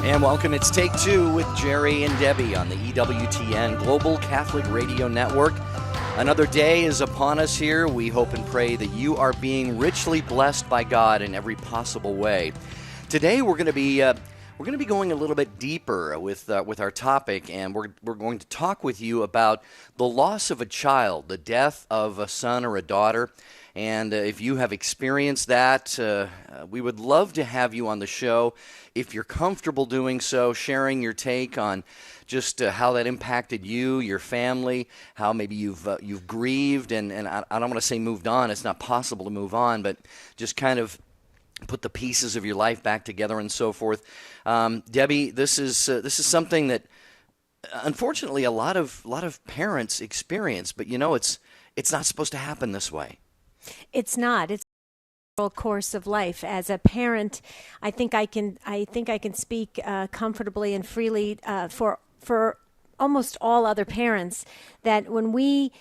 And welcome. It's Take Two with Jerry and Debbie on the EWTN Global Catholic Radio Network. Another day is upon us here. We hope and pray that you are being richly blessed by God in every possible way. Today we're going to be going a little bit deeper with our topic, and we're going to talk with you about the loss of a child, the death of a son or a daughter. And if you have experienced that, we would love to have you on the show. If you're comfortable doing so, sharing your take on just how that impacted you, your family, how maybe you've grieved, and I don't want to say moved on. It's not possible to move on, but just kind of put the pieces of your life back together and so forth. Debbie, this is something that unfortunately a lot of parents experience, but it's not supposed to happen this way. It's not. It's a natural course of life. As a parent, I think I can speak comfortably and freely for almost all other parents that when we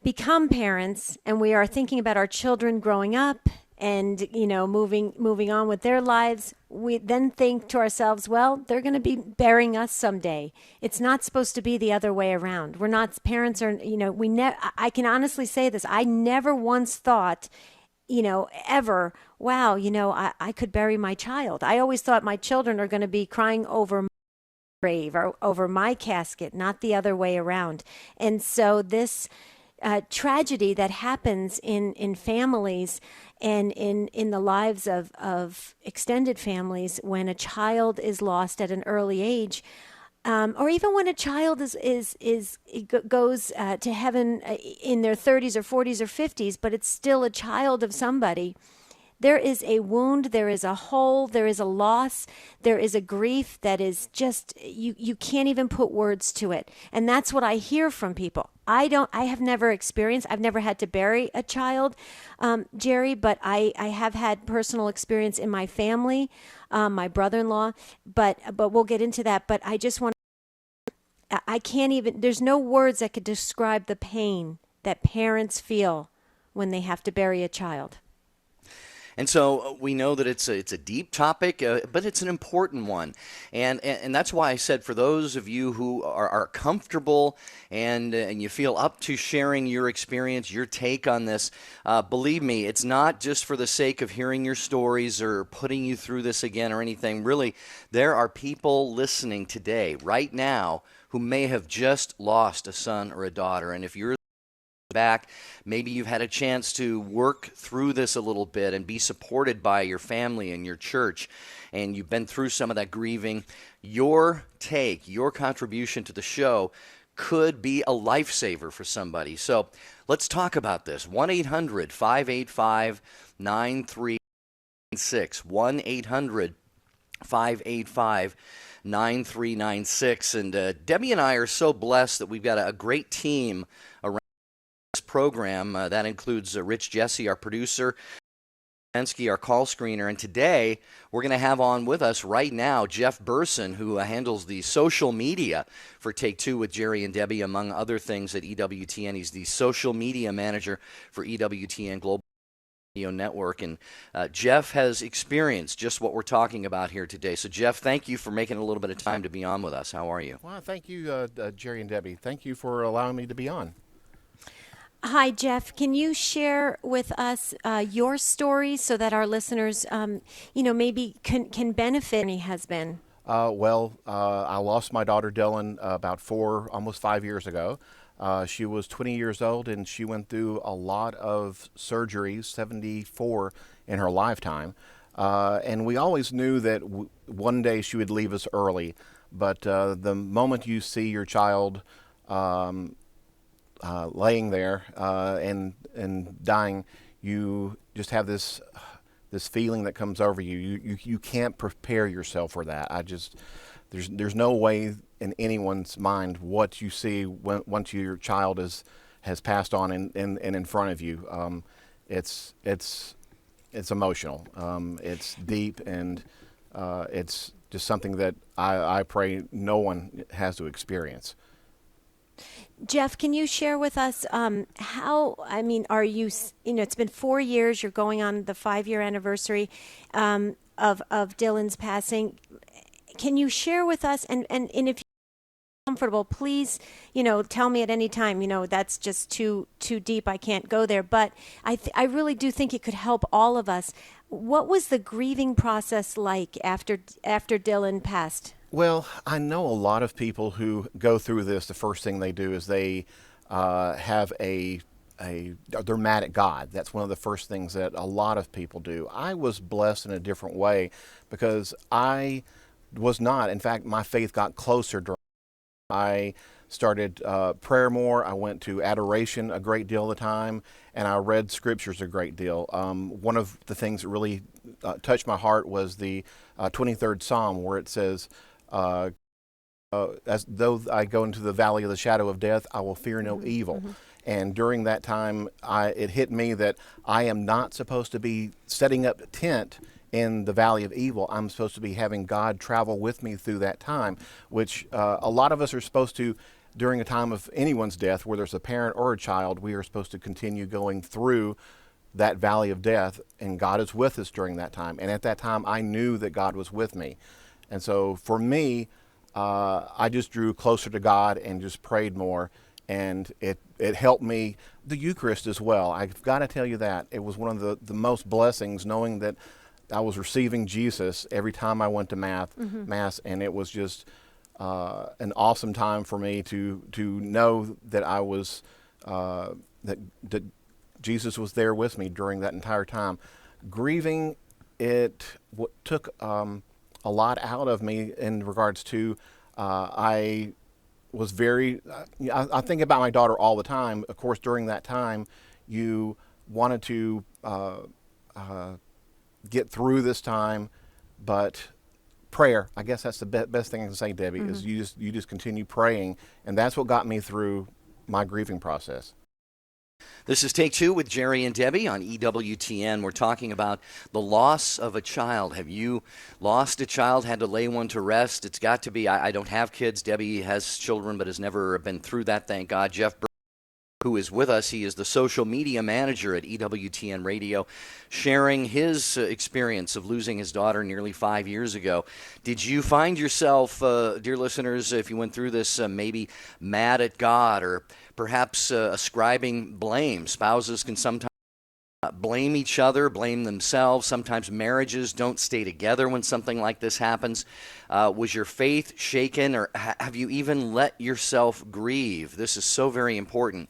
become parents and we are thinking about our children growing up and moving on with their lives, we then think to ourselves, well, they're going to be burying us someday. It's not supposed to be the other way around. We're not, parents are, I can honestly say this. I never once thought, ever, wow, I could bury my child. I always thought my children are going to be crying over my grave or over my casket, not the other way around. And so this tragedy that happens in families and in the lives of extended families when a child is lost at an early age, or even when a child goes to heaven in their 30s or 40s or 50s, but it's still a child of somebody. There is a wound, there is a hole, there is a loss, there is a grief that is just, you can't even put words to it. And that's what I hear from people. I have never experienced, I've never had to bury a child, Jerry, but I have had personal experience in my family, my brother-in-law, but we'll get into that. But I just want I can't even, there's no words that could describe the pain that parents feel when they have to bury a child. And so we know that it's a deep topic, but it's an important one. And that's why I said for those of you who are comfortable and you feel up to sharing your experience, your take on this, believe me, it's not just for the sake of hearing your stories or putting you through this again or anything. Really, there are people listening today, right now, who may have just lost a son or a daughter. And if you're back, maybe you've had a chance to work through this a little bit and be supported by your family and your church, and you've been through some of that grieving, your take, your contribution to the show could be a lifesaver for somebody. So let's talk about this. 1-800-585-9396. 1-800-585-9396. And Debbie and I are so blessed that we've got a great team around program. That includes Rich Jesse, our producer, Pensky, our call screener, and today we're going to have on with us right now Jeff Burson, who handles the social media for Take Two with Jerry and Debbie, among other things at EWTN. He's the social media manager for EWTN Global Radio Network, and Jeff has experienced just what we're talking about here today. So Jeff, thank you for making a little bit of time to be on with us. How are you? Well, thank you, Jerry and Debbie. Thank you for allowing me to be on. Hi, Jeff. Can you share with us your story so that our listeners, maybe can benefit? He has been. I lost my daughter Dylan about almost 5 years ago. She was 20 years old, and she went through a lot of surgeries, 74 in her lifetime. And we always knew that one day she would leave us early. But the moment you see your child laying there and dying, you just have this feeling that comes over you. You can't prepare yourself for that. There's no way in anyone's mind what you see once your child has passed on and in front of you. It's emotional. It's deep, and it's just something that I pray no one has to experience. Jeff, can you share with us are you, it's been 4 years, you're going on the 5-year anniversary of Dylan's passing. can you share with us, and if comfortable, please, tell me at any time, that's just too deep, I can't go there, but I really do think it could help all of us. What was the grieving process like after Dylan passed? Well, I know a lot of people who go through this. The first thing they do is they have they're mad at God. That's one of the first things that a lot of people do. I was blessed in a different way because I was not. In fact, my faith got closer. I started prayer more. I went to adoration a great deal of the time, and I read scriptures a great deal. One of the things that really touched my heart was the 23rd Psalm, where it says, as though I go into the valley of the shadow of death, I will fear no evil. Mm-hmm. And during that time, it hit me that I am not supposed to be setting up a tent in the valley of evil. I'm supposed to be having God travel with me through that time, which a lot of us are supposed to, during a time of anyone's death, whether it's a parent or a child, we are supposed to continue going through that valley of death, and God is with us during that time. And at that time, I knew that God was with me. And so for me, I just drew closer to God and just prayed more, and it helped me. The Eucharist as well. I've got to tell you that. It was one of the most blessings, knowing that I was receiving Jesus every time I went to Mass, and it was just an awesome time for me to know that I was that Jesus was there with me during that entire time. Grieving, it took a lot out of me in regards to I was very. I think about my daughter all the time. Of course, during that time, you wanted to get through this time, but prayer, I guess that's the best thing I can say, Debbie, is you just continue praying, and that's what got me through my grieving process. This is Take Two with Jerry and Debbie on EWTN. We're talking about the loss of a child. Have you lost a child, had to lay one to rest? It's got to be. I don't have kids. Debbie has children but has never been through that, thank God. Jeff, who is with us, he is the social media manager at EWTN Radio, sharing his experience of losing his daughter nearly 5 years ago. Did you find yourself, dear listeners, if you went through this, maybe mad at God or perhaps ascribing blame? Spouses can sometimes blame each other, blame themselves. Sometimes marriages don't stay together when something like this happens. Was your faith shaken, or have you even let yourself grieve? This is so very important.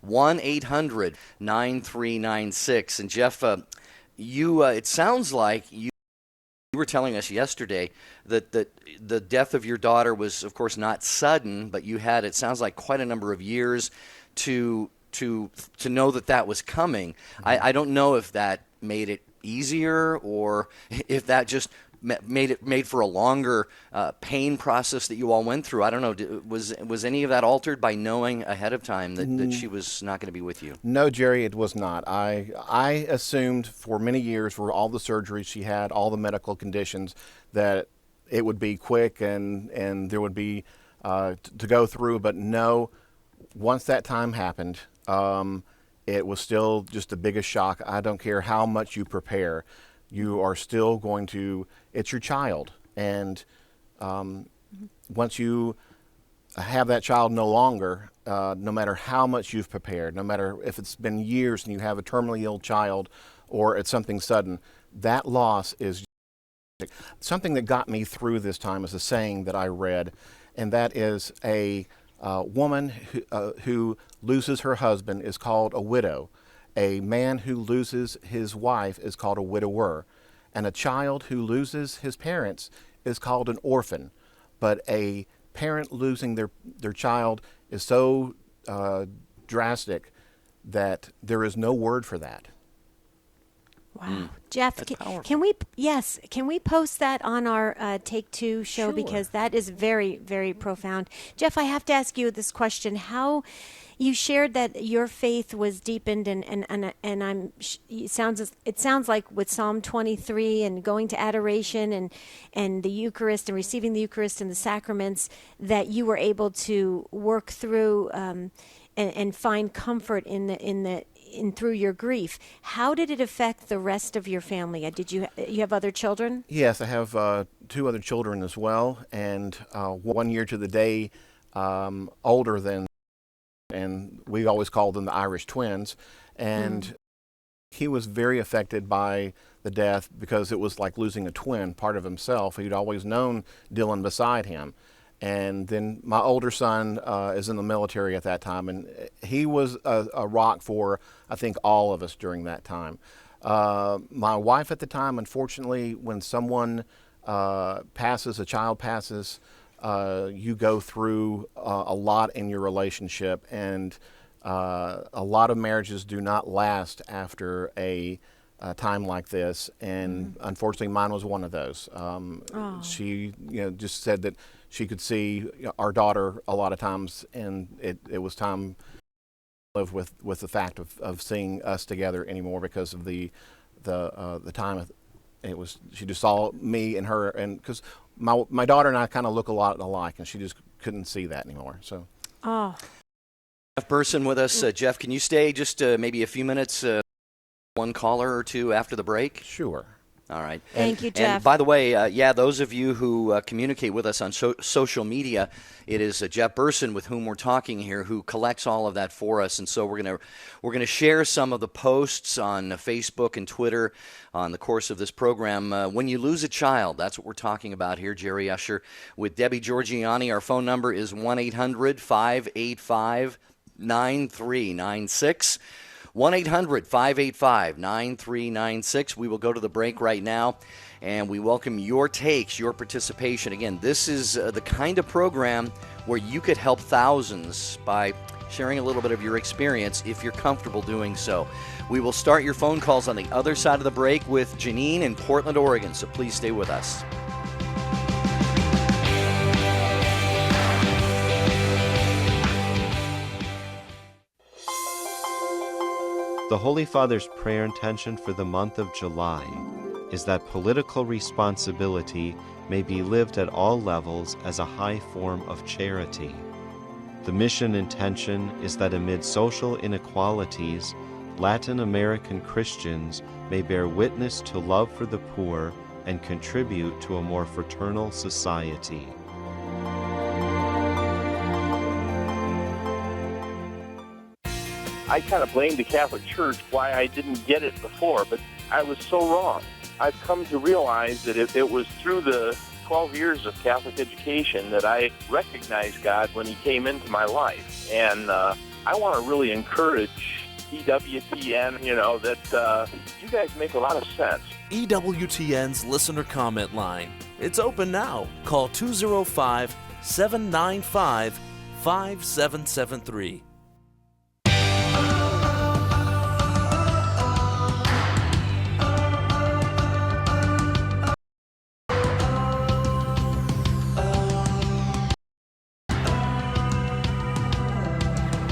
1-800-9396. And Jeff, it sounds like you were telling us yesterday that the death of your daughter was, of course, not sudden, but you had, it sounds like, quite a number of years to know that was coming. I don't know if that made it easier or if that just made for a longer pain process that you all went through. I don't know. Was any of that altered by knowing ahead of time that she was not going to be with you? No, Jerry, it was not. I assumed for many years, for all the surgeries she had, all the medical conditions, that it would be quick and there would be to go through. But no, once that time happened, it was still just the biggest shock. I don't care how much you prepare. You are still going to, it's your child. And once you have that child no longer, no matter how much you've prepared, no matter if it's been years and you have a terminally ill child or it's something sudden, that loss is something that got me through this time. Is a saying that I read, and that is a woman who loses her husband is called a widow. A man who loses his wife is called a widower. And a child who loses his parents is called an orphan. But a parent losing their child is so drastic that there is no word for that. Wow. Jeff, can we post that on our Take Two show? Sure. Because that is very, very profound. Jeff, I have to ask you this question. How you shared that your faith was deepened, and it sounds like with Psalm 23 and going to adoration and the Eucharist and receiving the Eucharist and the sacraments, that you were able to work through and find comfort in through your grief. How did it affect the rest of your family? Did you have other children? Yes, I have two other children as well, and 1 year to the day older than, and we always called them the Irish twins. And he was very affected by the death because it was like losing a twin, part of himself. He'd always known Dylan beside him. And then my older son is in the military at that time, and he was a rock for, I think, all of us during that time. My wife at the time, unfortunately, when someone passes, a child passes, you go through a lot in your relationship, and a lot of marriages do not last after a time like this, and unfortunately mine was one of those. She just said that she could see our daughter a lot of times, and it was time to live with the fact of seeing us together anymore because of the time. It was, she just saw me and her, and because my daughter and I kind of look a lot alike, and she just couldn't see that anymore. So. Jeff Burson with us. Jeff, can you stay just maybe a few minutes, one caller or two after the break? Sure. All right. Thank you, Jeff. And by the way, those of you who communicate with us on social media, it is Jeff Burson with whom we're talking here, who collects all of that for us. And so we're gonna share some of the posts on Facebook and Twitter on the course of this program. When you lose a child, that's what we're talking about here. Jerry Usher with Debbie Georgianni. Our phone number is 1-800-585-9396. 1-800-585-9396. We will go to the break right now, and we welcome your takes, your participation. Again, this is the kind of program where you could help thousands by sharing a little bit of your experience if you're comfortable doing so. We will start your phone calls on the other side of the break with Janine in Portland, Oregon, so please stay with us. The Holy Father's prayer intention for the month of July is that political responsibility may be lived at all levels as a high form of charity. The mission intention is that amid social inequalities, Latin American Christians may bear witness to love for the poor and contribute to a more fraternal society. I kind of blamed the Catholic Church why I didn't get it before, but I was so wrong. I've come to realize that it was through the 12 years of Catholic education that I recognized God when He came into my life. And I want to really encourage EWTN, that you guys make a lot of sense. EWTN's listener comment line. It's open now. Call 205-795-5773.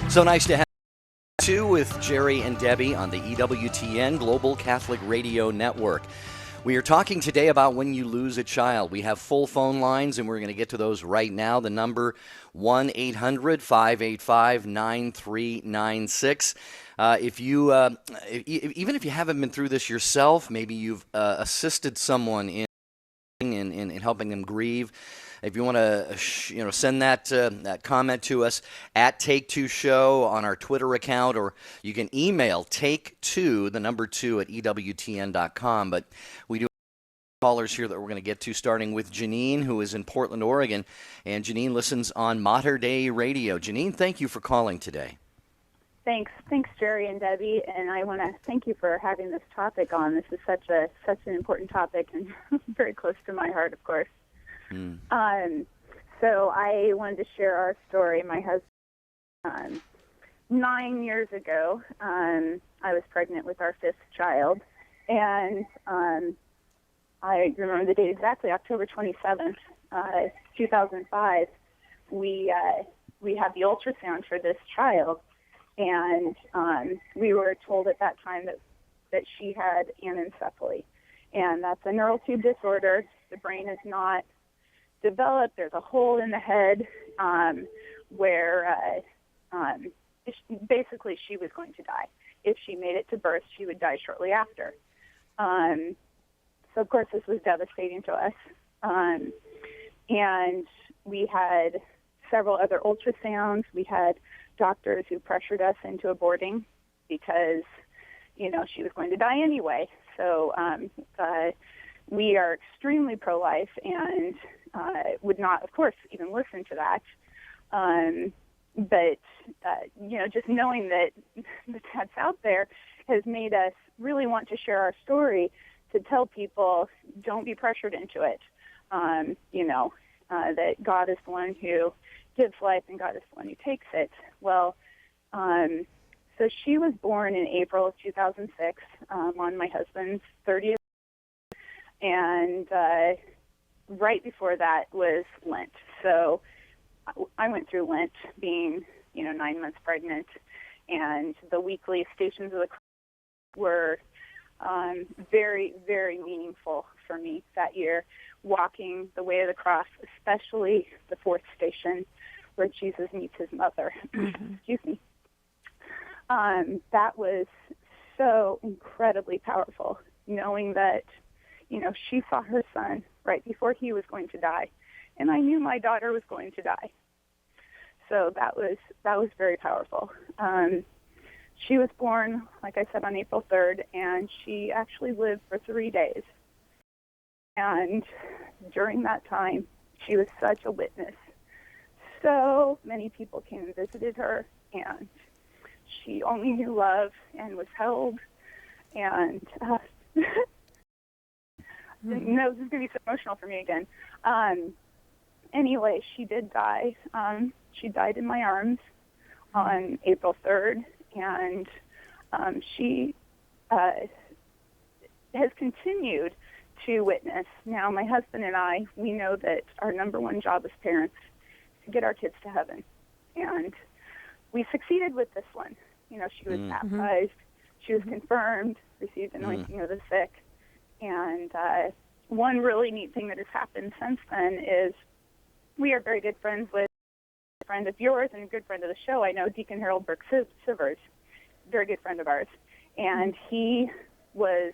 So nice to have you with Jerry and Debbie on the EWTN Global Catholic Radio Network. We are talking today about when you lose a child. We have full phone lines, and we're going to get to those right now. The number 1-800-585-9396. Even if you haven't been through this yourself, maybe you've assisted someone in helping them grieve. If you want to, send that comment to us at Take2Show on our Twitter account, or you can email take2, the number 2, at EWTN.com. But we do have callers here that we're going to get to, starting with Janine, who is in Portland, Oregon. And Janine listens on Mater Dei Radio. Janine, thank you for calling today. Thanks, Jerry and Debbie, and I want to thank you for having this topic on. This is such an important topic and very close to my heart, of course. So I wanted to share our story. My husband, 9 years ago, I was pregnant with our fifth child, and I remember the date exactly, October 27th, 2005. We had the ultrasound for this child, and we were told at that time that she had anencephaly, and that's a neural tube disorder. The brain is not developed. There's a hole in the head where basically she was going to die. if she made it to birth, she would die shortly after. So, of course, this was devastating to us. And we had several other ultrasounds. We had doctors who pressured us into aborting because, she was going to die anyway. So we are extremely pro-life and would not, of course, even listen to that. But just knowing that that's out there has made us really want to share our story, to tell people, don't be pressured into it. That God is the one who gives life and God is the one who takes it. Well, so she was born in April of 2006 on my husband's 30th. And right before that was Lent. So I went through Lent being, 9 months pregnant, and the weekly Stations of the Cross were very, very meaningful for me that year, walking the way of the cross, especially the fourth station where Jesus meets his mother. Excuse me. That was so incredibly powerful, knowing that, she saw her son right before he was going to die, and I knew my daughter was going to die. So that was very powerful. She was born, like I said, on April 3rd, and she actually lived for 3 days. And during that time, she was such a witness. So many people came and visited her, and she only knew love and was held. And this is going to be so emotional for me again. Anyway, she did die. She died in my arms on April 3rd, and she has continued to witness. Now, my husband and I, we know that our number one job as parents is to get our kids to heaven, and we succeeded with this one. She was baptized, she was confirmed, received anointing of the sick, and one really neat thing that has happened since then is we are very good friends with a friend of yours and a good friend of the show. I know Deacon Harold Burke Sivers, very good friend of ours, and he was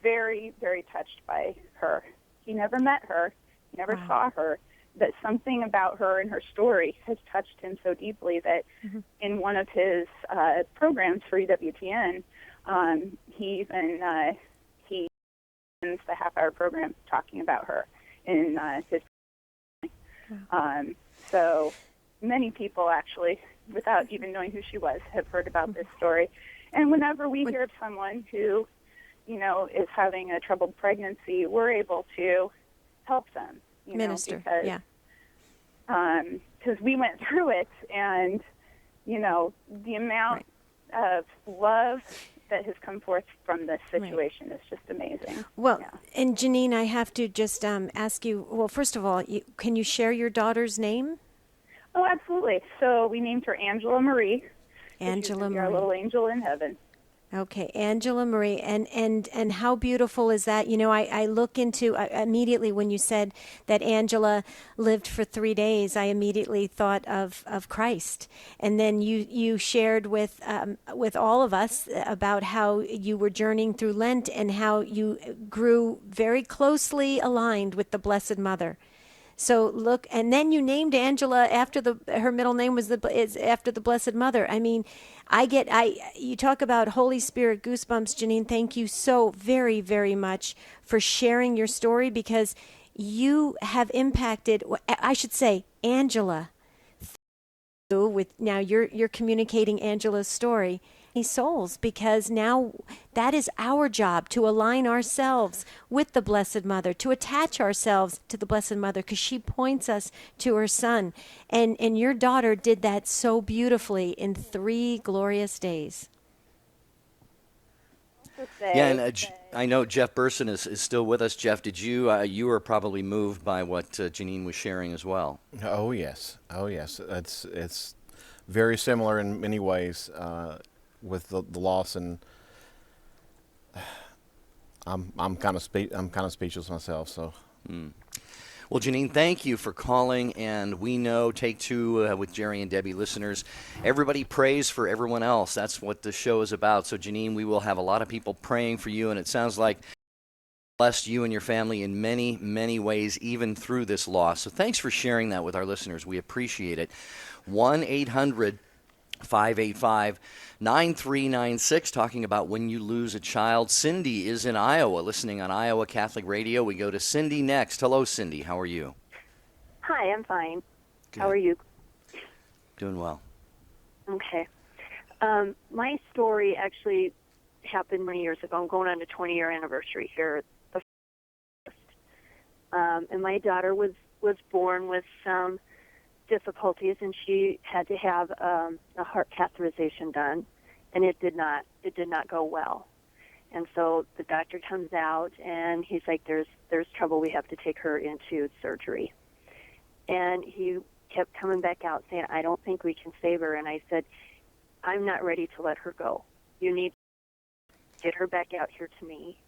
very, very touched by her. He never met her, never saw her, but something about her and her story has touched him so deeply that in one of his programs for EWTN, he ends the half-hour program talking about her in his. So many people actually, without even knowing who she was, have heard about this story. And whenever we hear of someone who, is having a troubled pregnancy, we're able to help them. Minister, because we went through it, and the amount of love that has come forth from this situation is just amazing. Well, and Janine, I have to just ask you, well, first of all, can you share your daughter's name? Oh, absolutely. So we named her Angela Marie. Angela Marie. Our little angel in heaven. Okay, Angela Marie, and how beautiful is that? I look into immediately when you said that Angela lived for 3 days. I immediately thought of Christ, and then you shared with all of us about how you were journeying through Lent and how you grew very closely aligned with the Blessed Mother. So look, and then you named Angela after her middle name is after the Blessed Mother. I mean, you talk about Holy Spirit goosebumps, Janine. Thank you so very, very much for sharing your story, because you have impacted, I should say, Angela. With now you're communicating Angela's story. Souls, because now that is our job, to align ourselves with the Blessed Mother, to attach ourselves to the Blessed Mother, because she points us to her son, and your daughter did that so beautifully in 3 glorious days. Yeah, and I know Jeff Burson is still with us. Jeff, did you were probably moved by what Janine was sharing as well? Oh yes. It's very similar in many ways. With the loss, and I'm kind of speechless myself. So, Well, Janine, thank you for calling, and we know Take Two with Jerry and Debbie listeners, everybody prays for everyone else. That's what the show is about. So, Janine, we will have a lot of people praying for you, and it sounds like blessed you and your family in many, many ways, even through this loss. So thanks for sharing that with our listeners. We appreciate it. 1-800-585-9396, talking about when you lose a child. Cindy is in Iowa, listening on Iowa Catholic Radio. We go to Cindy next. Hello, Cindy. How are you? Hi, I'm fine. Good. How are you? Doing well. Okay. My story actually happened many years ago. I'm going on a 20-year anniversary here. And my daughter was born with some difficulties, and she had to have a heart catheterization done, and it did not go well. And so the doctor comes out, and he's like, "There's trouble. We have to take her into surgery." And he kept coming back out saying, "I don't think we can save her." And I said, "I'm not ready to let her go. You need to get her back out here to me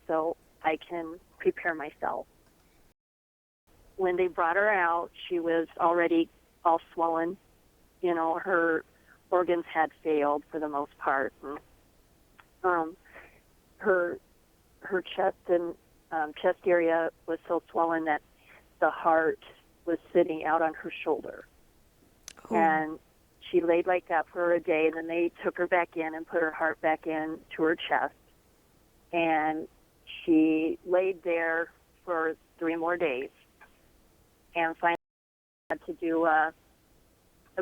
so I can prepare myself." When they brought her out, she was already all swollen. You know, her organs had failed for the most part. And, her chest and chest area was so swollen that the heart was sitting out on her shoulder. Oh. And she laid like that for a day, and then they took her back in and put her heart back in to her chest. And she laid there for 3 more days. And finally had to do a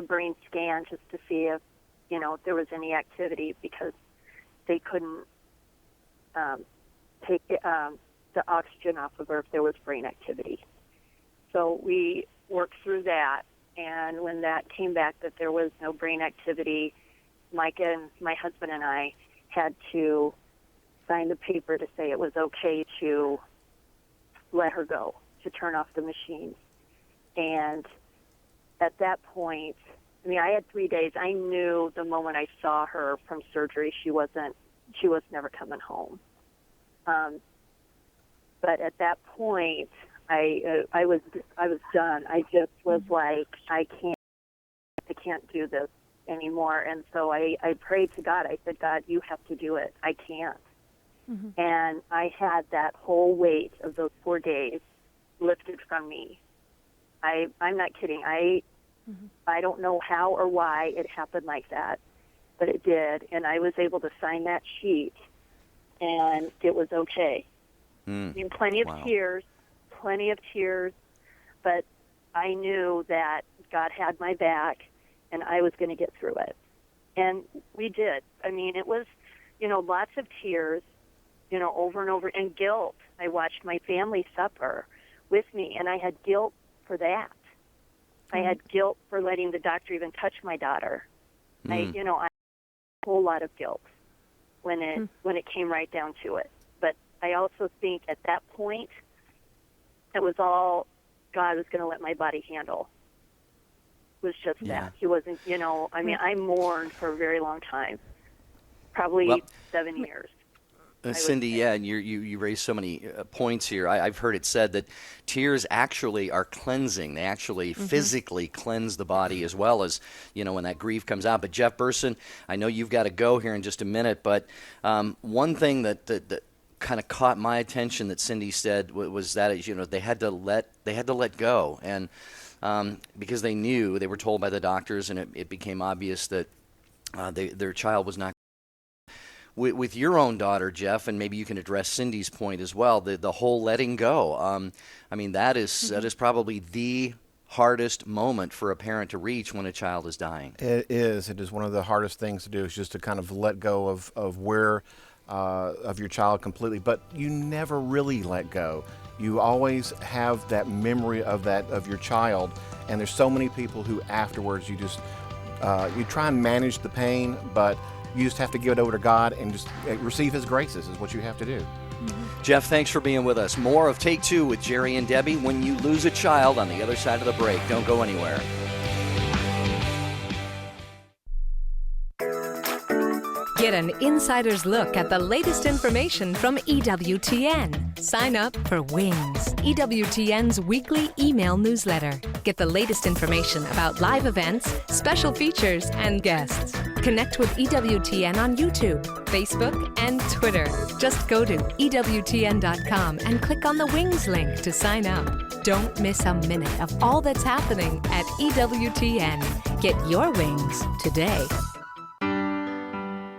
brain scan just to see if there was any activity, because they couldn't take the oxygen off of her if there was brain activity. So we worked through that, and when that came back that there was no brain activity, Micah and my husband and I had to sign the paper to say it was okay to let her go, to turn off the machine. And at that point, I had 3 days. I knew the moment I saw her from surgery, she was never coming home. But at that point, I was done. I just was like, I can't do this anymore. And so I prayed to God. I said, "God, you have to do it. I can't." Mm-hmm. And I had that whole weight of those 4 days lifted from me. I'm not kidding. I don't know how or why it happened like that, but it did. And I was able to sign that sheet, and it was okay. Plenty of tears, but I knew that God had my back, and I was going to get through it. And we did. It was, lots of tears, over and over, and guilt. I watched my family suffer with me, and I had guilt for that. I had guilt for letting the doctor even touch my daughter. I had a whole lot of guilt when it came right down to it. But I also think at that point, it was all God was going to let my body handle. It was just that. He wasn't, I mourned for a very long time, probably 7 years. Cindy, and you raised so many points here. I've heard it said that tears actually are cleansing. They actually physically cleanse the body as well as, when that grief comes out. But Jeff Burson, I know you've got to go here in just a minute, but one thing that kind of caught my attention that Cindy said was that they had to let go, and because they knew, they were told by the doctors, and it became obvious that their child was not. With your own daughter, Jeff, and maybe you can address Cindy's point as well, the whole letting go. That is probably the hardest moment for a parent to reach when a child is dying. It is. It is one of the hardest things to do, is just to kind of let go of where of your child completely. But you never really let go. You always have that memory of your child, and there's so many people who afterwards you just you try and manage the pain, but you just have to give it over to God and just receive His graces is what you have to do. Jeff, thanks for being with us. More of Take Two with Jerry and Debbie when you lose a child on the other side of the break. Don't go anywhere. Get an insider's look at the latest information from EWTN. Sign up for Wings, EWTN's weekly email newsletter. Get the latest information about live events, special features, and guests. Connect with EWTN on YouTube, Facebook, and Twitter. Just go to EWTN.com and click on the Wings link to sign up. Don't miss a minute of all that's happening at EWTN. Get your wings today.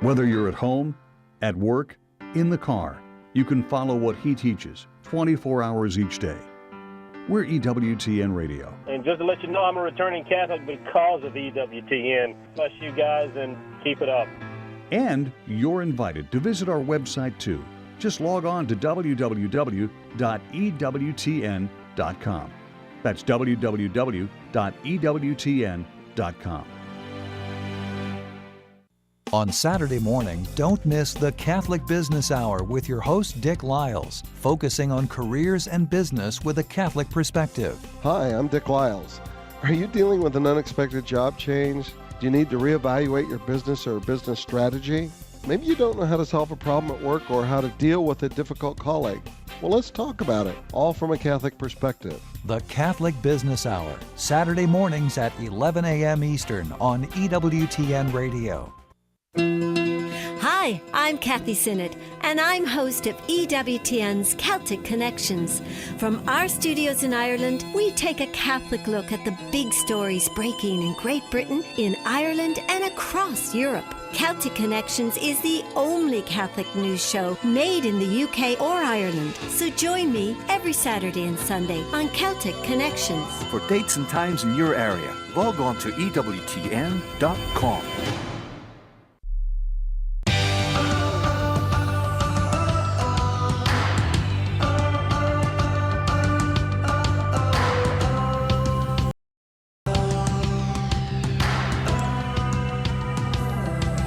Whether you're at home, at work, in the car, you can follow what he teaches 24 hours each day. We're EWTN Radio. And just to let you know, I'm a returning Catholic because of EWTN. Bless you guys and keep it up. And you're invited to visit our website too. Just log on to www.ewtn.com. That's www.ewtn.com. On Saturday morning, don't miss the Catholic Business Hour with your host, Dick Lyles, focusing on careers and business with a Catholic perspective. Hi, I'm Dick Lyles. Are you dealing with an unexpected job change? Do you need to reevaluate your business or business strategy? Maybe you don't know how to solve a problem at work or how to deal with a difficult colleague. Well, let's talk about it, all from a Catholic perspective. The Catholic Business Hour, Saturday mornings at 11 a.m. Eastern on EWTN Radio. Hi, I'm Kathy Sinnott, and I'm host of EWTN's Celtic Connections. From our studios in Ireland, we take a Catholic look at the big stories breaking in Great Britain, in Ireland, and across Europe. Celtic Connections is the only Catholic news show made in the UK or Ireland. So join me every Saturday and Sunday on Celtic Connections. For dates and times in your area, log on to EWTN.com.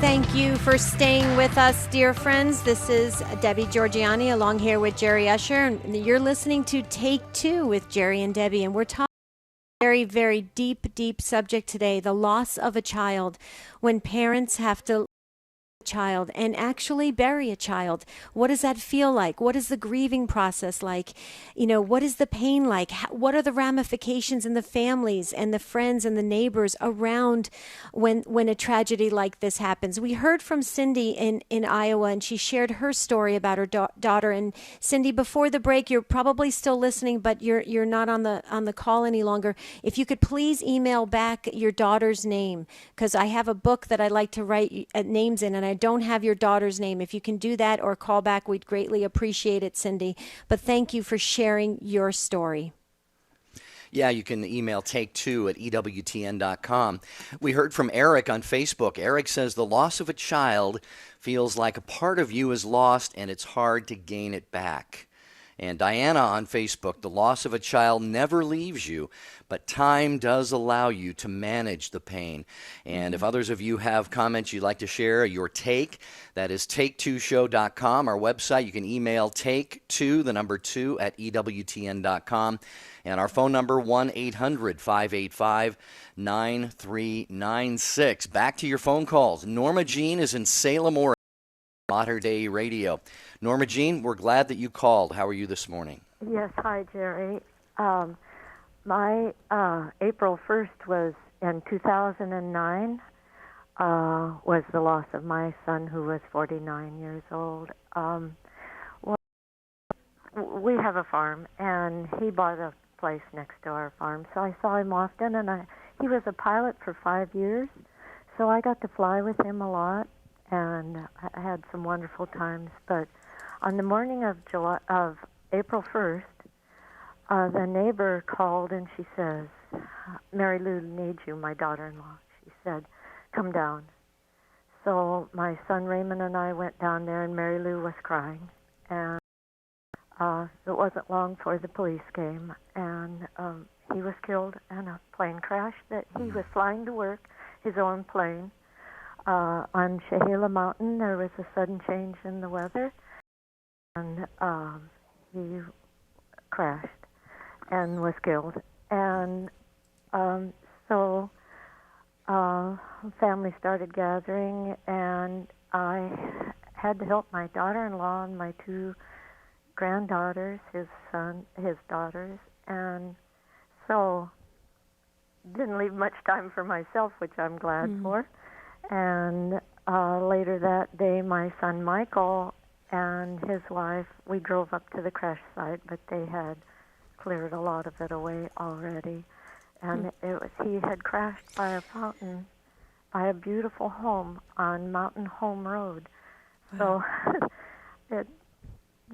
Thank you for staying with us, dear friends. This is Debbie Georgiani along here with Jerry Usher, and you're listening to Take Two with Jerry and Debbie, and we're talking very, very deep subject today, the loss of a child. When parents have to child and actually bury a child. What does that feel like? What is the grieving process like? You know, what is the pain like? What are the ramifications in the families and the friends and the neighbors around when a tragedy like this happens? We heard from Cindy in Iowa, and she shared her story about her daughter. And Cindy, before the break, you're probably still listening, but you're not on the call any longer. If you could please email back your daughter's name, because I have a book that I like to write names in, and I don't have your daughter's name. If you can do that or call back, we'd greatly appreciate it, Cindy. But thank you for sharing your story. Yeah, you can email take2@ewtn.com. We heard from Eric on Facebook. Eric says the loss of a child feels like a part of you is lost and it's hard to gain it back. And Diana on Facebook, the loss of a child never leaves you, but time does allow you to manage the pain. And if others of you have comments you'd like to share, your take, that is take2show.com, our website. You can email take2@ewtn.com. And our phone number, 1-800-585-9396. Back to your phone calls. Norma Jean is in Salem, Oregon. Mater Dei Radio. Norma Jean, we're glad that you called. How are you this morning? Yes, hi, Jerry. My April 1st was in 2009, was the loss of my son, who was 49 years old. We have a farm, and he bought a place next to our farm, so I saw him often, and he was a pilot for 5 years, so I got to fly with him a lot, and I had some wonderful times. But on the morning of April 1st, the neighbor called and she says, "Mary Lou needs you," my daughter-in-law. She said, "Come down." So my son Raymond and I went down there, and Mary Lou was crying. And it wasn't long before the police came, and he was killed in a plane crash that he was flying to work, his own plane. On Shahila Mountain, there was a sudden change in the weather, and he crashed and was killed. And so family started gathering, and I had to help my daughter-in-law and my two granddaughters, his son, his daughters, and so didn't leave much time for myself, which I'm glad for. And later that day, my son Michael and his wife, we drove up to the crash site, but they had cleared a lot of it away already. And he had crashed by a fountain, by a beautiful home on Mountain Home Road. Wow. So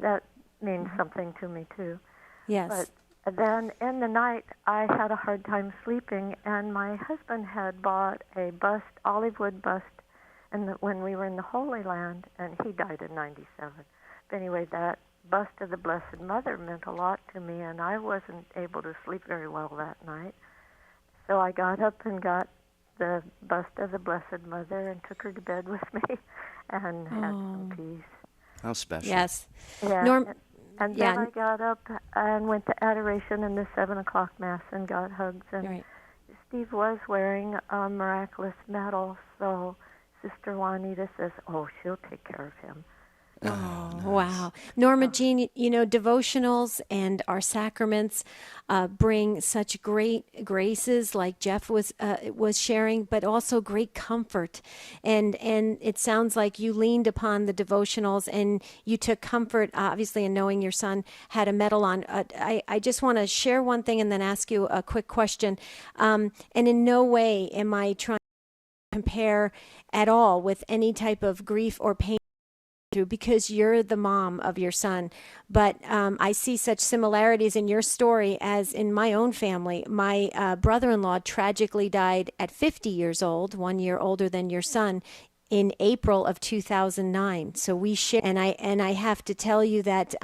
that means something to me too. Yes. But then in the night, I had a hard time sleeping, and my husband had bought a bust, olive wood bust, when we were in the Holy Land, and he died in 97. But anyway, that bust of the Blessed Mother meant a lot to me, and I wasn't able to sleep very well that night. So I got up and got the bust of the Blessed Mother and took her to bed with me and had some peace. How special. Yes. Yeah. And then I got up and went to adoration in the 7 o'clock Mass and got hugs. And Steve was wearing a miraculous medal, so Sister Juanita says, she'll take care of him. Oh, nice. Wow. Norma Jean, devotionals and our sacraments bring such great graces, like Jeff was sharing, but also great comfort. And it sounds like you leaned upon the devotionals and you took comfort, obviously, in knowing your son had a medal on. I just want to share one thing and then ask you a quick question. And in no way am I trying to compare at all with any type of grief or pain, because you're the mom of your son. But I see such similarities in your story as in my own family. My brother-in-law tragically died at 50 years old, 1 year older than your son, in April of 2009. So we share, and I have to tell you that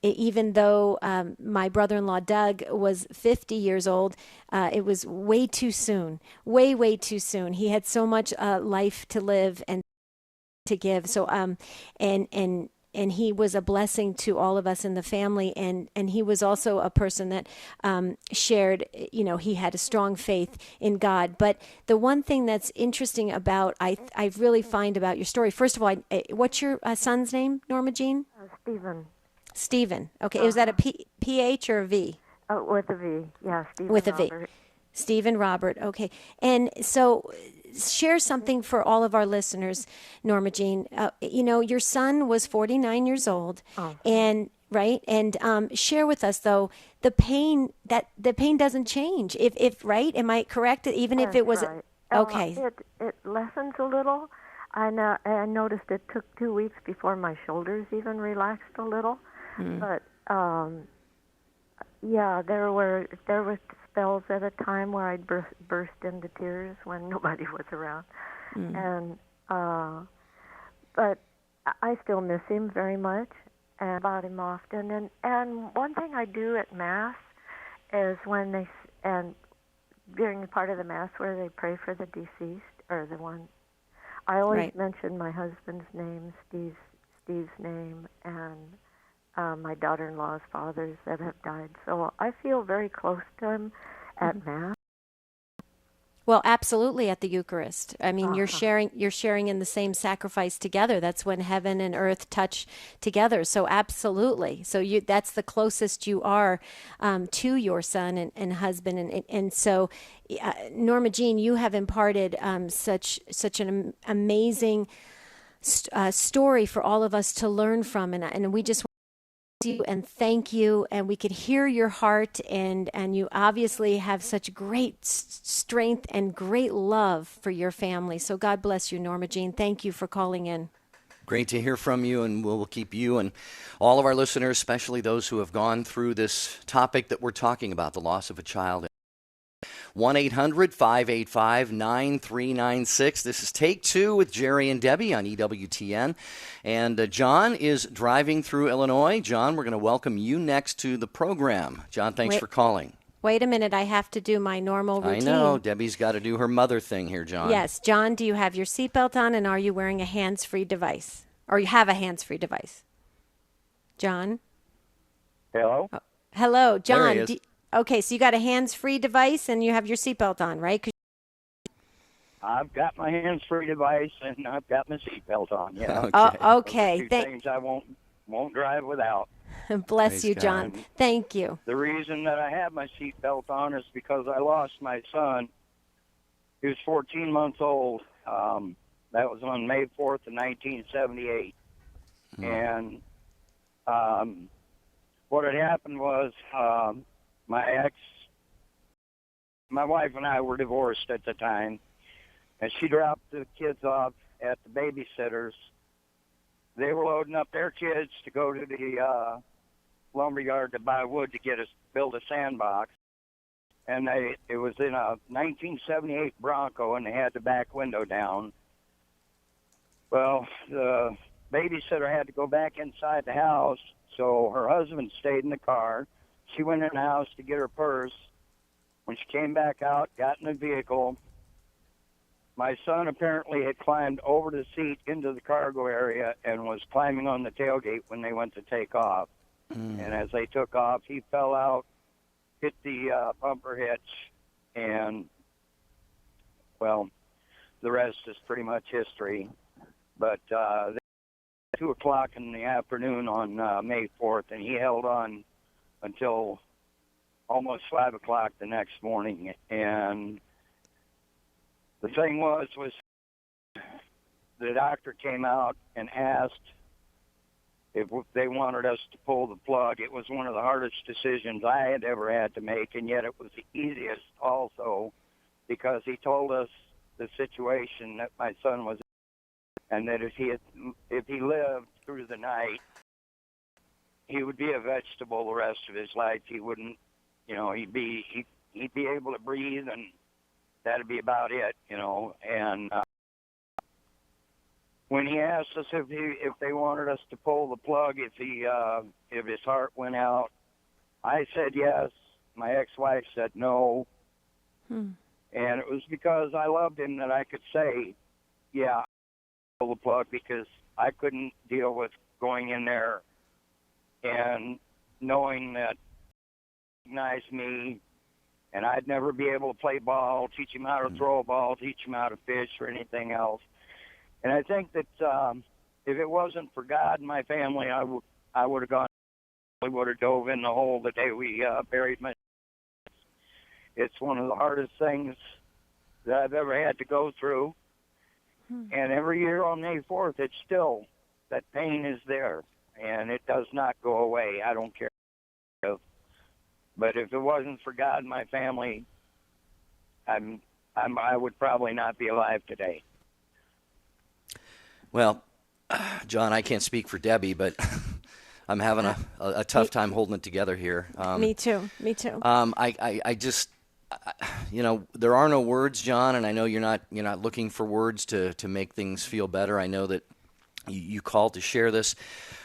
even though my brother-in-law Doug was 50 years old, it was way too soon, way too soon. He had so much life to live and to give. So and he was a blessing to all of us in the family, and he was also a person that shared, he had a strong faith in God. But the one thing that's interesting about I really find about your story, first of all, what's your son's name, Norma Jean? Stephen. Okay. Is that a PH or a V? With a V. Yeah, Stephen with a V. Robert. Stephen Robert. Okay. And so share something for all of our listeners, Norma Jean. Your son was 49 years old, and share with us though the pain doesn't change. If right, am I correct? Even if it was right. Okay. It lessens a little. I noticed it took 2 weeks before my shoulders even relaxed a little, but there were spells at a time where I'd burst into tears when nobody was around, and but I still miss him very much and about him often. And one thing I do at Mass is during the part of the Mass where they pray for the deceased or the one, I always mention my husband's name, Steve's name, and my daughter-in-law's fathers that have died. So I feel very close to him at Mass. Well, absolutely, at the Eucharist. I mean, you're sharing in the same sacrifice together. That's when heaven and earth touch together. So absolutely. So that's the closest you are to your son and husband. And so, Norma Jean, you have imparted such an amazing story for all of us to learn from. And we just you and thank you, and we could hear your heart, and you obviously have such great strength and great love for your family. So God bless you, Norma Jean. Thank you for calling in. Great to hear from you, and we'll keep you and all of our listeners, especially those who have gone through this topic that we're talking about, the loss of a child. 1-800-585-9396. This is Take Two with Jerry and Debbie on EWTN. And John is driving through Illinois. John, we're going to welcome you next to the program. John, thanks for calling. Wait a minute. I have to do my normal routine. I know. Debbie's got to do her mother thing here, John. Yes. John, do you have your seatbelt on, and are you wearing a hands-free device? Or you have a hands-free device? John? Hello? Hello, John. There he is. Okay, so you got a hands-free device and you have your seatbelt on, right? I've got my hands-free device and I've got my seatbelt on. Yeah. Okay. Those are two things I won't drive without. Bless Praise you, God. John. Thank you. The reason that I have my seatbelt on is because I lost my son. He was 14 months old. That was on May 4th of 1978. And what had happened was my wife and I were divorced at the time, and she dropped the kids off at the babysitter's. They were loading up their kids to go to the lumberyard to buy wood to build a sandbox. And it was in a 1978 Bronco, and they had the back window down. Well, the babysitter had to go back inside the house, so her husband stayed in the car. She went in the house to get her purse. When she came back out, got in the vehicle, my son apparently had climbed over the seat into the cargo area and was climbing on the tailgate when they went to take off. And as they took off, he fell out, hit the bumper hitch, and, well, the rest is pretty much history. But 2 o'clock in the afternoon on May 4th, and he held on until almost 5 o'clock the next morning. And the thing was the doctor came out and asked if they wanted us to pull the plug. It was one of the hardest decisions I had ever had to make, and yet it was the easiest also, because he told us the situation that my son was in, and that if he lived through the night, he would be a vegetable the rest of his life. He wouldn't, he'd be able to breathe, and that'd be about it, And when he asked us if they wanted us to pull the plug if his heart went out, I said yes. My ex-wife said no. And it was because I loved him that I could say, yeah, pull the plug, because I couldn't deal with going in there and knowing that he recognized me, and I'd never be able to play ball, teach him how to throw a ball, teach him how to fish or anything else. And I think that if it wasn't for God and my family, I would have dove in the hole the day we buried my. It's one of the hardest things that I've ever had to go through. And every year on May 4th, it's still, that pain is there, and it does not go away. I don't care. But if it wasn't for God and my family, I would probably not be alive today. Well, John, I can't speak for Debbie, but I'm having a tough time holding it together here. Me too. I just, there are no words, John, and I know you're not looking for words to make things feel better. I know that you called to share this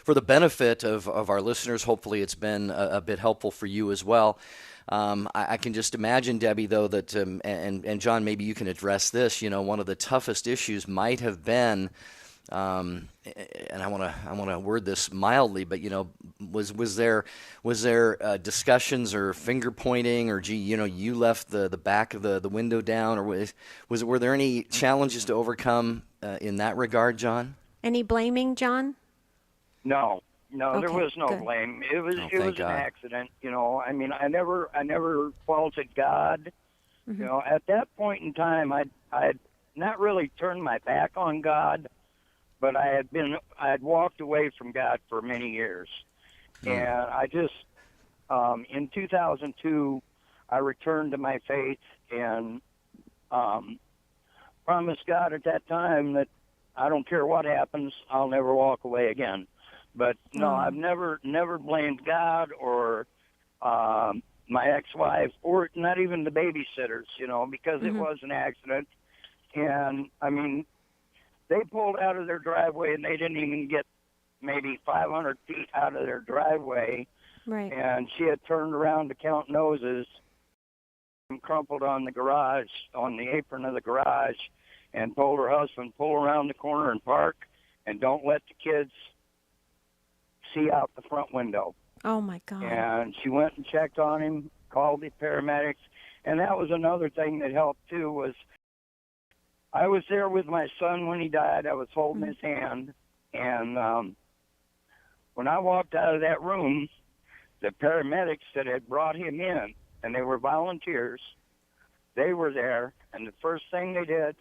for the benefit of our listeners. Hopefully it's been a bit helpful for you as well. I can just imagine, Debbie, though, that, and John, maybe you can address this, one of the toughest issues might have been, and I want to word this mildly, but was there discussions or finger pointing, or you left the back of the window down, or were there any challenges to overcome in that regard, John? Any blaming, John? No, Okay, there was no good. blame. It was thank an God. accident. I mean, I never faulted God. At that point in time, I had not really turned my back on God, but I had walked away from God for many years. And I just, in 2002, I returned to my faith and promised God at that time that I don't care what happens, I'll never walk away again. But no, I've never blamed God or my ex-wife, or not even the babysitters, because it was an accident. And I mean, they pulled out of their driveway, and they didn't even get maybe 500 feet out of their driveway. Right. And she had turned around to count noses and crumpled on the apron of the garage, and told her husband, pull around the corner and park, and don't let the kids see out the front window. Oh, my God. And she went and checked on him, called the paramedics. And that was another thing that helped, too, was I was there with my son when he died. I was holding his hand. And when I walked out of that room, the paramedics that had brought him in, and they were volunteers, they were there, and the first thing they did,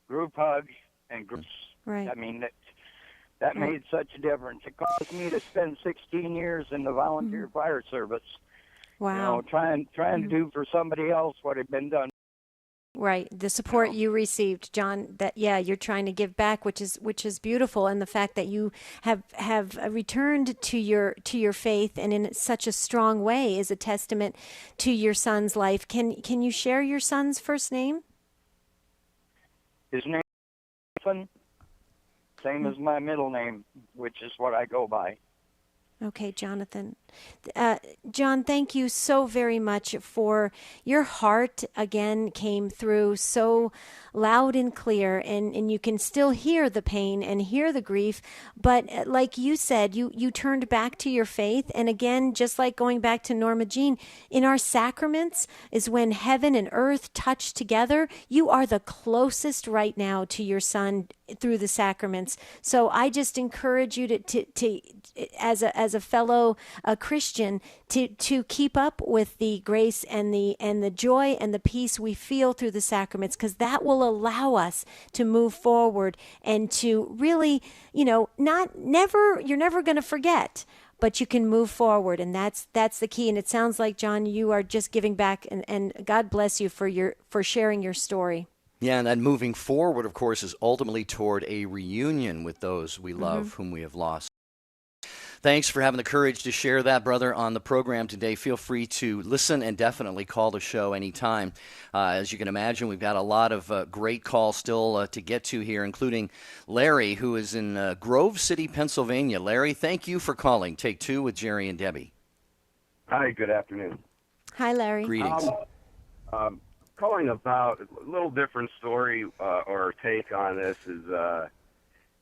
group hug and groups. Right. I mean, that made such a difference. It caused me to spend 16 years in the volunteer fire service. Wow. You know, trying to do for somebody else what had been done. Right, the support you received, John. That you're trying to give back, which is beautiful, and the fact that you have returned to your faith and in such a strong way is a testament to your son's life. Can you share your son's first name? His name is Stephen, same as my middle name, which is what I go by. Okay, Jonathan. John, thank you so very much for your heart. Again, came through so loud and clear, and you can still hear the pain and hear the grief. But like you said, you turned back to your faith. And again, just like going back to Norma Jean, in our sacraments is when heaven and earth touch together. You are the closest right now to your son through the sacraments. So I just encourage you to as a fellow Christian, to keep up with the grace and the joy and the peace we feel through the sacraments, because that will allow us to move forward and to really, you're never going to forget, but you can move forward, and that's the key. And it sounds like, John, you are just giving back, and God bless you for sharing your story. Yeah, and then moving forward, of course, is ultimately toward a reunion with those we love, whom we have lost. Thanks for having the courage to share that, brother, on the program today. Feel free to listen and definitely call the show anytime. As you can imagine, we've got a lot of great calls still to get to here, including Larry, who is in Grove City, Pennsylvania. Larry, thank you for calling. Take Two with Jerry and Debbie. Hi, good afternoon. Hi, Larry. Greetings. Calling about a little different story or take on this is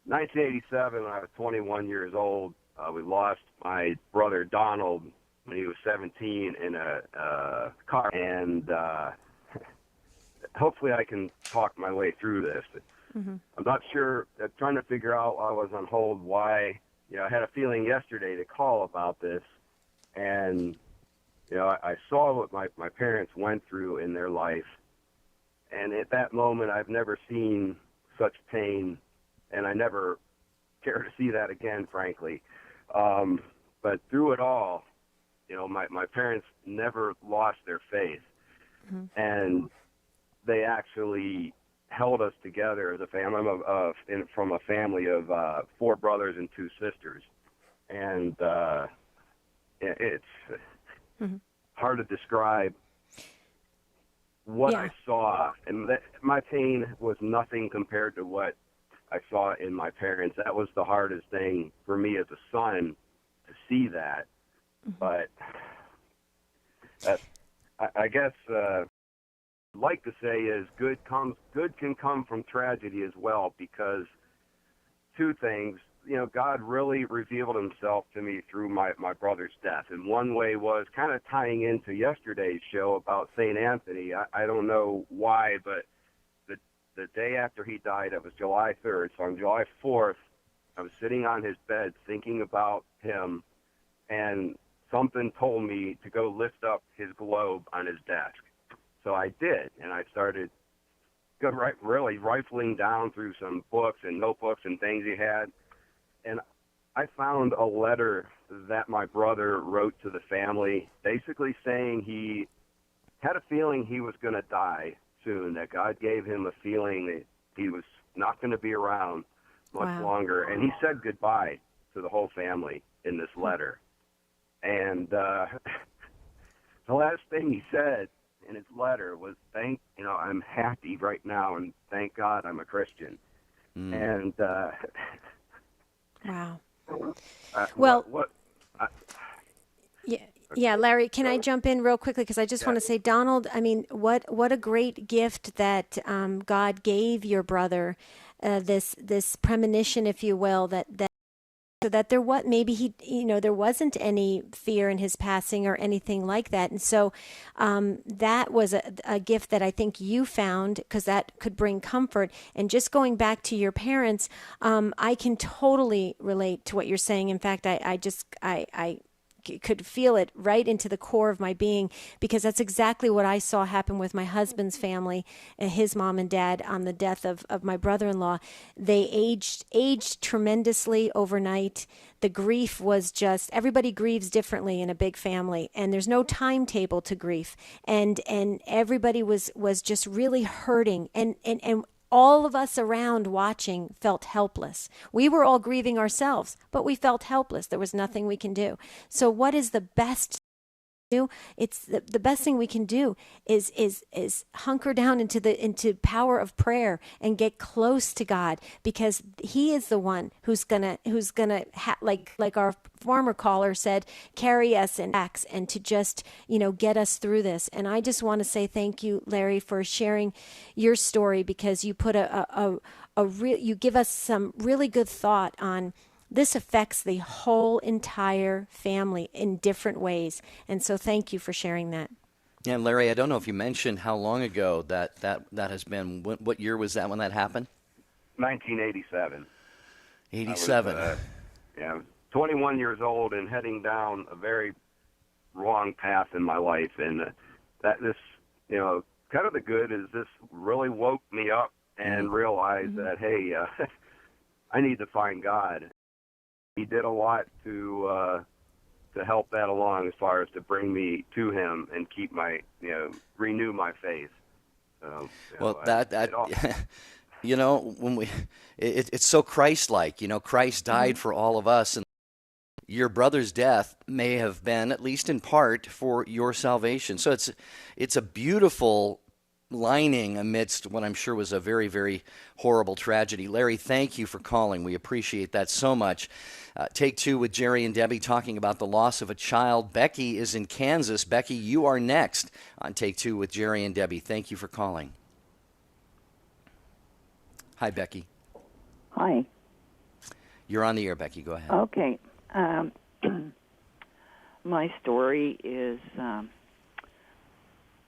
1987, when I was 21 years old. We lost my brother Donald when he was 17 in a car, and hopefully I can talk my way through this. I'm not sure. I'm trying to figure out while I was on hold why. I had a feeling yesterday to call about this, and I saw what my parents went through in their life, and at that moment I've never seen such pain, and I never care to see that again, frankly. But through it all, my parents never lost their faith, and they actually held us together as a family. I'm from a family of 4 brothers and 2 sisters, and it's hard to describe what I saw, and my pain was nothing compared to what I saw in my parents. That was the hardest thing for me as a son, to see that. But I guess I'd like to say is good can come from tragedy as well, because 2 things. God really revealed himself to me through my brother's death. And one way was kind of tying into yesterday's show about St. Anthony. I don't know why, but the day after he died, it was July 3rd. So on July 4th, I was sitting on his bed thinking about him, and something told me to go lift up his globe on his desk. So I did, and I started really rifling down through some books and notebooks and things he had, and I found a letter that my brother wrote to the family, basically saying he had a feeling he was going to die soon, that God gave him a feeling that he was not going to be around much longer. And he said goodbye to the whole family in this letter. And the last thing he said in his letter was, I'm happy right now, and thank God I'm a Christian. And wow. Well, yeah, Larry, can I jump in real quickly? Because I just want to say, Donald, I mean, what a great gift that God gave your brother, this premonition, if you will, that so that there wasn't any fear in his passing or anything like that. And so that was a gift that I think you found, because that could bring comfort. And just going back to your parents, I can totally relate to what you're saying. In fact, I could feel it right into the core of my being, because that's exactly what I saw happen with my husband's family, his mom and dad, on the death of my brother-in-law. They aged tremendously overnight. The grief was just, everybody grieves differently in a big family, and there's no timetable to grief. And everybody was just really hurting. And all of us around watching felt helpless. We were all grieving ourselves, but we felt helpless. There was nothing we can do. So what is the best do? It's the best thing we can do is hunker down into power of prayer and get close to God, because He is the one who's gonna like our former caller said, carry us in acts, and to just get us through this. And I just want to say thank you, Larry, for sharing your story, because you put you give us some really good thought on. This affects the whole entire family in different ways. And so thank you for sharing that. Yeah, and Larry, I don't know if you mentioned how long ago that has been. What year was that when that happened? 1987. 87. I was, 21 years old and heading down a very wrong path in my life. And kind of the good is this really woke me up and realized that, hey, I need to find God. He did a lot to help that along, as far as to bring me to Him and keep renew my faith. So, when it's so Christ-like. Christ died for all of us, and your brother's death may have been, at least in part, for your salvation. So it's a beautiful lining amidst what I'm sure was a very, very horrible tragedy. Larry, thank you for calling. We appreciate that so much. Take two with Jerry and Debbie, talking about the loss of a child. Becky is in Kansas. Becky, you are next on Take Two with Jerry and Debbie. Thank you for calling. Hi, Becky. Hi. You're on the air, Becky. Go ahead. Okay. My story is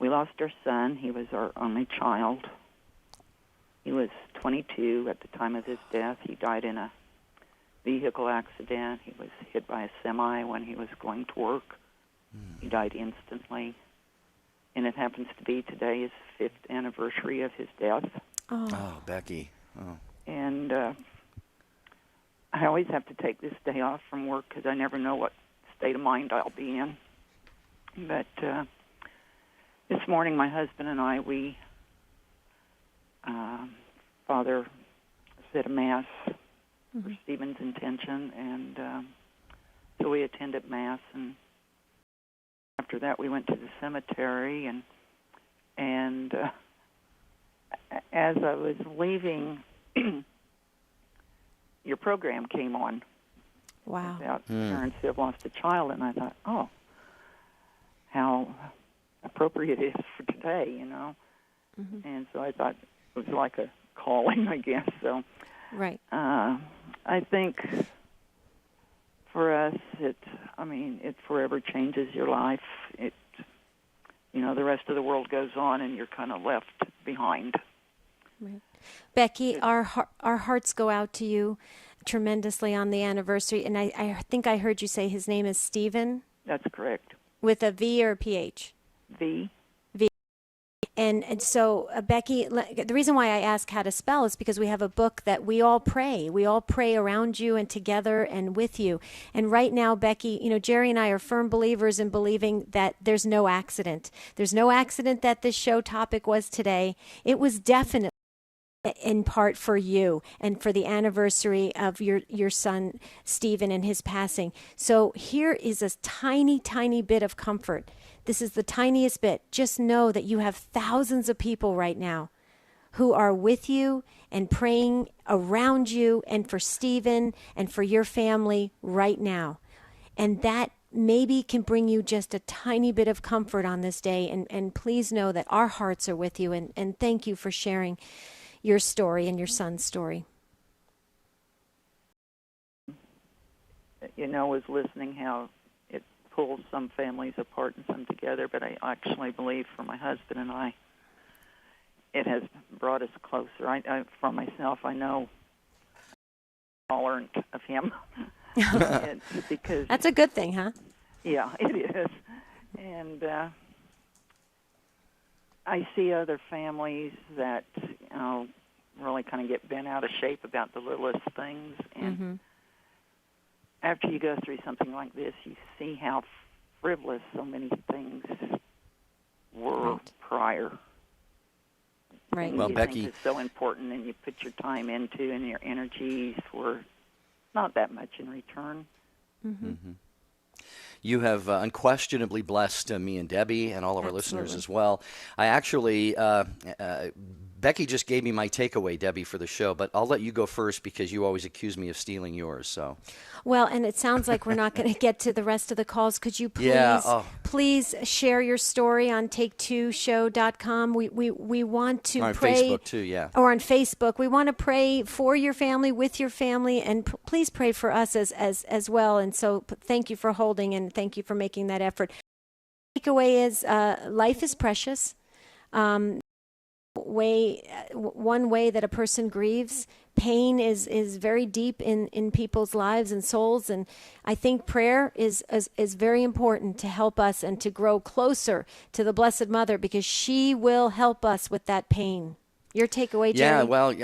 we lost our son. He was our only child. He was 22 at the time of his death. He died in a vehicle accident. He was hit by a semi when he was going to work. He died instantly. And it happens to be today his 5th anniversary of his death. Oh, Becky. Oh. And I always have to take this day off from work because I never know what state of mind I'll be in. But this morning, my husband and I, Father said a Mass for Stephen's intention, and so we attended Mass, and after that we went to the cemetery, and as I was leaving, your program came on. Wow. About parents who have lost a child, and I thought, oh, how appropriate it is for today, And so I thought it was like a calling, I guess. So, right. I think for us, it forever changes your life. The rest of the world goes on, and you're kind of left behind. Right. Becky, our hearts go out to you tremendously on the anniversary, and I think I heard you say his name is Stephen? That's correct. With a V or a PH? V. And so, Becky, the reason why I ask how to spell is because we have a book that we all pray. We all pray around you and together and with you. And right now, Becky, Jerry and I are firm believers in believing that there's no accident. There's no accident that this show topic was today. It was definitely in part for you and for the anniversary of your son, Stephen, and his passing. So here is a tiny, tiny bit of comfort. This is the tiniest bit. Just know that you have thousands of people right now who are with you and praying around you and for Stephen and for your family right now. And that maybe can bring you just a tiny bit of comfort on this day. And please know that our hearts are with you. And thank you for sharing your story and your son's story. was listening how it pulls some families apart and some together, but I actually believe for my husband and I, it has brought us closer. I for myself, I know I'm tolerant of him. It's because that's a good thing, huh? Yeah, it is. And I see other families that really kind of get bent out of shape about the littlest things. And after you go through something like this, you see how frivolous so many things were prior. Right. Things Well, you Becky, think is so important, and you put your time into, and your energies for not that much in return. You have unquestionably blessed me and Debbie and all of our listeners as well. I actually, Becky just gave me my takeaway, Debbie, for the show, but I'll let you go first because you always accuse me of stealing yours. So, well, and it sounds like we're not going to get to the rest of the calls. Could you please share your story on take2show.com? We want to pray. On Facebook too, yeah. Or on Facebook. We want to pray for your family, with your family, and please pray for us as well. And so thank you for holding, and thank you for making that effort. Takeaway is life is precious. One way that a person grieves, pain is very deep in people's lives and souls, and I think prayer is very important to help us and to grow closer to the Blessed Mother, because she will help us with that pain. Your takeaway, Jerry? Yeah, well,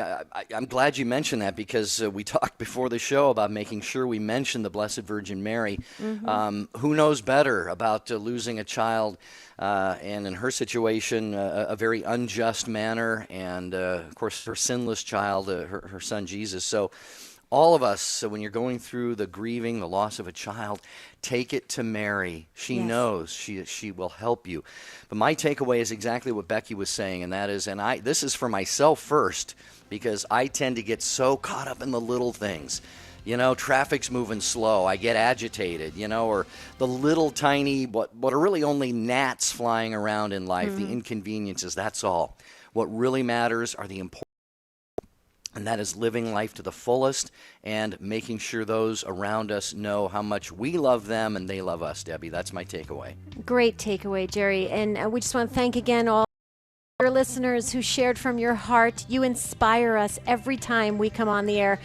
I'm glad you mentioned that, because we talked before the show about making sure we mention the Blessed Virgin Mary. Who knows better about losing a child, and in her situation, a very unjust manner, and of course, her sinless child, her son Jesus. So all of us, when you're going through the grieving, the loss of a child, take it to Mary. She knows. She will help you. But my takeaway is exactly what Becky was saying, and that is, this is for myself first, because I tend to get so caught up in the little things. Traffic's moving slow. I get agitated, or the little tiny, what are really only gnats flying around in life, the inconveniences, that's all. What really matters are the important. And that is living life to the fullest and making sure those around us know how much we love them and they love us, Debbie. That's my takeaway. Great takeaway, Jerry. And we just want to thank again all your listeners who shared from your heart. You inspire us every time we come on the air.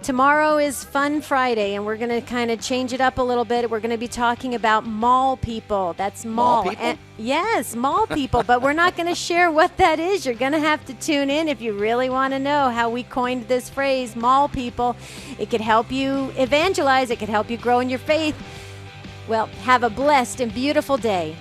Tomorrow is Fun Friday, and we're going to kind of change it up a little bit. We're going to be talking about mall people. That's mall. Mall people? And, yes, mall people, but we're not going to share what that is. You're going to have to tune in if you really want to know how we coined this phrase, mall people. It could help you evangelize. It could help you grow in your faith. Well, have a blessed and beautiful day.